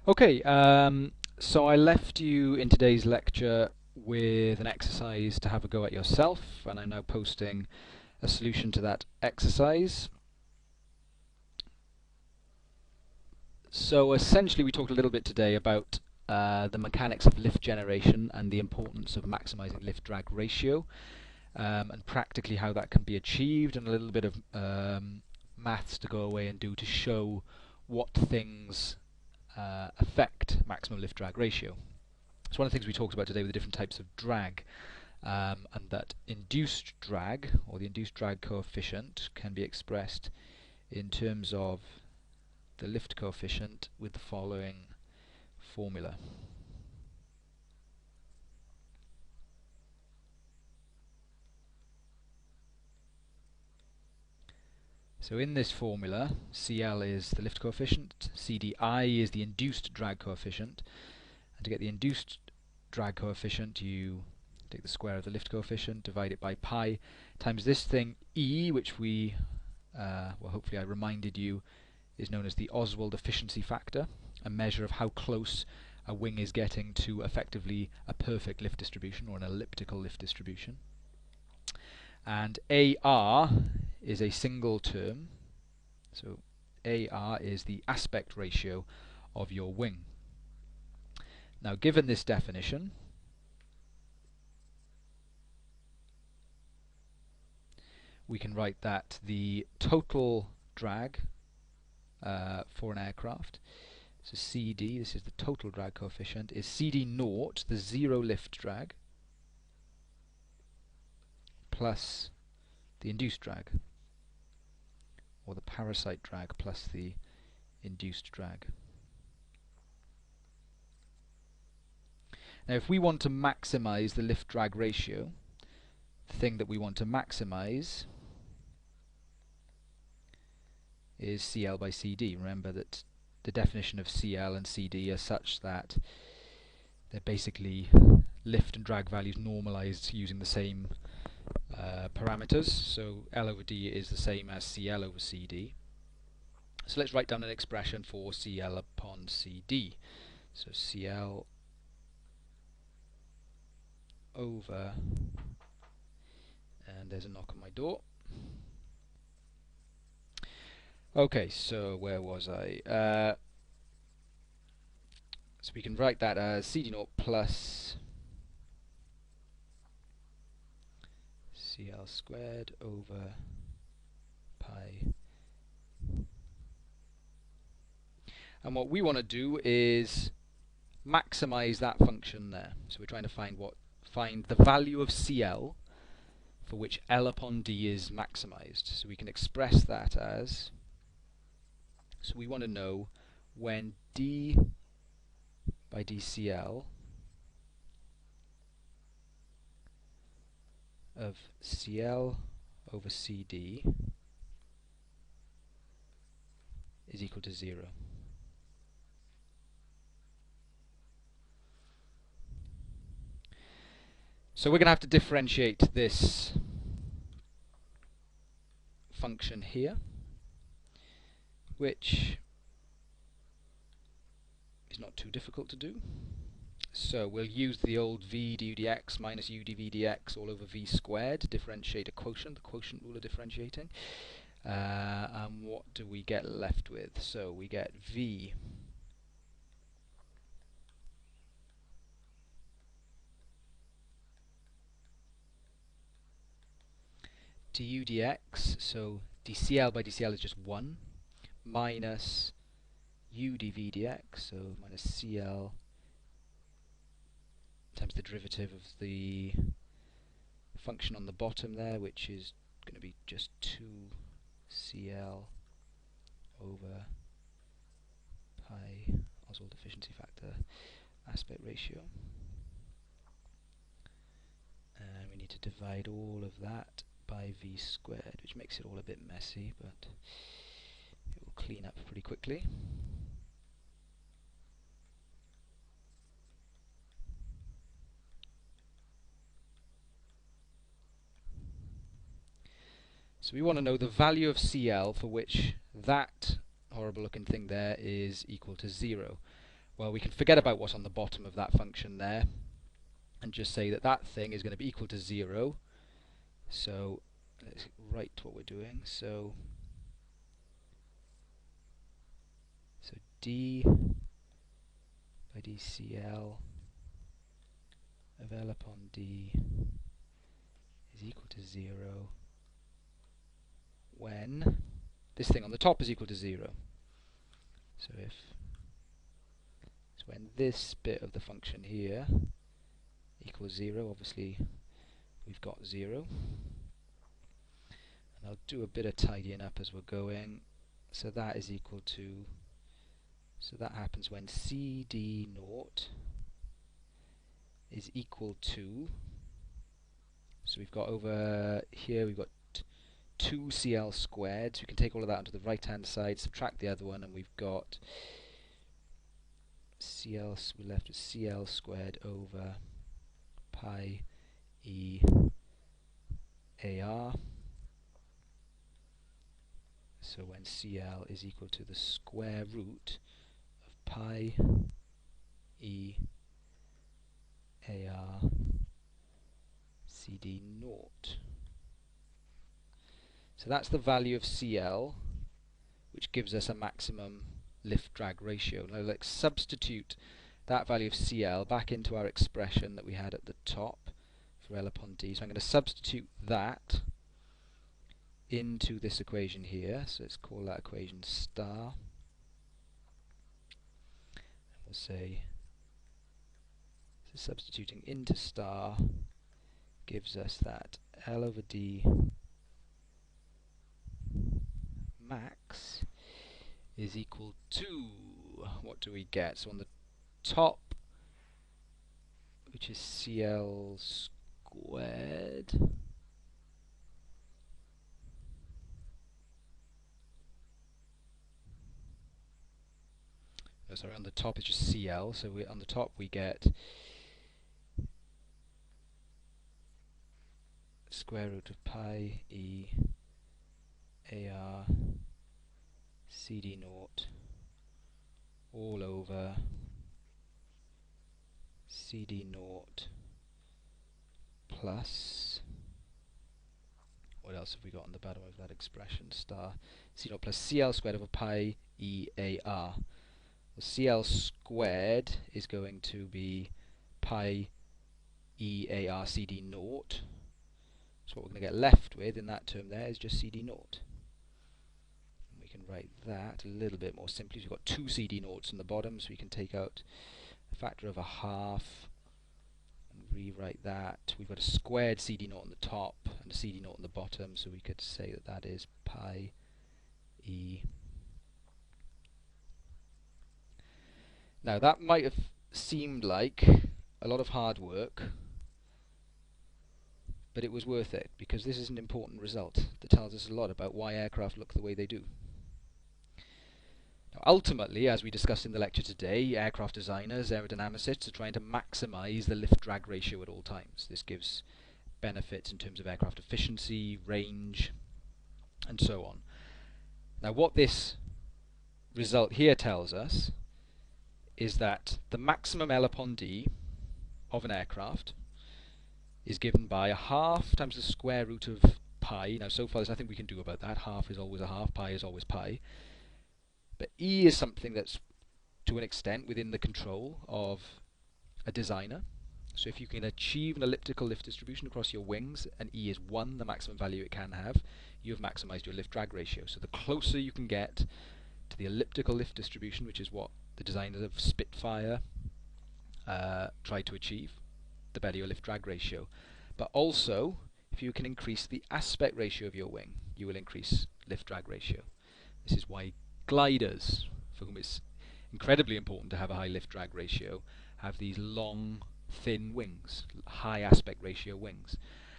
Okay, so I left you in today's lecture with an exercise to have a go at yourself, and I'm now posting a solution to that exercise. So essentially we talked a little bit today about the mechanics of lift generation and the importance of maximizing lift-drag ratio, and practically how that can be achieved, and a little bit of maths to go away and do to show what things affect maximum lift-drag ratio. So one of the things we talked about today were the different types of drag, and that induced drag, or the induced drag coefficient, can be expressed in terms of the lift coefficient with the following formula. So in this formula, CL is the lift coefficient, CDI is the induced drag coefficient, and to get the induced drag coefficient you take the square of the lift coefficient, divide it by pi, times this thing E, which we, well hopefully I reminded you, is known as the Oswald efficiency factor, a measure of how close a wing is getting to effectively a perfect lift distribution, or an elliptical lift distribution. And AR is a single term, so AR is the aspect ratio of your wing. Now given this definition, we can write that the total drag for an aircraft, so CD, this is the total drag coefficient, is CD naught, the zero lift drag, plus the induced drag, or the parasite drag plus the induced drag. Now if we want to maximize the lift drag ratio, the thing that we want to maximize is CL by CD. Remember that the definition of CL and CD are such that they're basically lift and drag values normalized using the same parameters. So L over D is the same as CL over CD. So let's write down an expression for CL upon CD. So CL over, and there's a knock on my door. Okay, so where was I? So we can write that as CD naught plus CL squared over pi. And what we want to do is maximize that function there. So we're trying to find the value of CL for which L upon D is maximized. So we can express that as, so we want to know when D by dCl of CL over CD is equal to 0. So we're going to have to differentiate this function here, which is not too difficult to do. So we'll use the old v du dx minus u dv dx all over v squared to differentiate a quotient, the quotient rule of differentiating. And what do we get left with? So we get v du dx, so dCl by dCl is just 1, minus u dv dx, so minus CL times the derivative of the function on the bottom there, which is going to be just 2CL over pi Oswald efficiency factor aspect ratio. And we need to divide all of that by v squared, which makes it all a bit messy, but it will clean up pretty quickly. So we want to know the value of CL for which that horrible looking thing there is equal to 0. Well, we can forget about what's on the bottom of that function there and just say that that thing is going to be equal to 0. So let's write what we're doing. So d by dCl of L upon d is equal to 0 when this thing on the top is equal to 0. So when this bit of the function here equals 0, obviously we've got 0. And I'll do a bit of tidying up as we're going. So that is equal to, so that happens when CD naught is equal to, so we've got over here, we've got 2CL squared, so we can take all of that onto the right hand side, subtract the other one, and we've got CL, we're left with CL squared over pi E AR. So when CL is equal to the square root of pi E AR CD naught. So that's the value of CL, which gives us a maximum lift-drag ratio. Now let's substitute that value of CL back into our expression that we had at the top for L upon D. So I'm going to substitute that into this equation here. So let's call that equation star. And we'll say, so substituting into star gives us that L over D max is equal to, what do we get? So on the top, which is CL squared, oh, sorry, on the top is just CL, so on the top we get square root of pi E AR CD naught all over CD naught plus, what else have we got on the bottom of that expression, star, C naught plus CL squared over pi E AR. Well, CL squared is going to be pi E AR CD naught. So what we're going to get left with in that term there is just CD naught. And we can write that a little bit more simply. So we've got two CD naughts in the bottom, so we can take out a factor of a half and rewrite that. We've got a squared CD naught on the top and a CD naught on the bottom, so we could say that that is pi E. Now that might have seemed like a lot of hard work, but it was worth it, because this is an important result that tells us a lot about why aircraft look the way they do. Now, ultimately, as we discussed in the lecture today, aircraft designers, aerodynamicists, are trying to maximize the lift-drag ratio at all times. This gives benefits in terms of aircraft efficiency, range, and so on. Now, what this result here tells us is that the maximum L upon D of an aircraft is given by a half times the square root of pi. Now so far there's nothing we can do about that. Half is always a half, pi is always pi. But E is something that's to an extent within the control of a designer. So if you can achieve an elliptical lift distribution across your wings, and E is 1, the maximum value it can have, you have maximized your lift-drag ratio. So the closer you can get to the elliptical lift distribution, which is what the designers of Spitfire tried to achieve, the better your lift-drag ratio. But also, if you can increase the aspect ratio of your wing, you will increase lift-drag ratio. This is why gliders, for whom it's incredibly important to have a high lift-drag ratio, have these long, thin wings, high aspect ratio wings.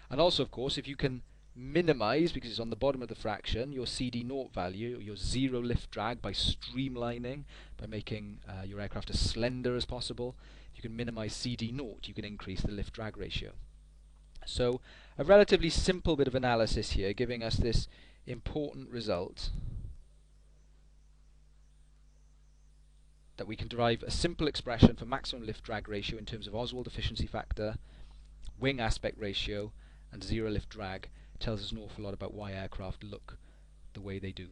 And also, of course, if you can minimize, because it's on the bottom of the fraction, your CD naught value, your zero lift drag, by streamlining, by making your aircraft as slender as possible, if you can minimize CD naught, you can increase the lift drag ratio. So a relatively simple bit of analysis here, giving us this important result. that we can derive a simple expression for maximum lift-drag ratio in terms of Oswald efficiency factor, wing aspect ratio, and zero lift drag tells us an awful lot about why aircraft look the way they do.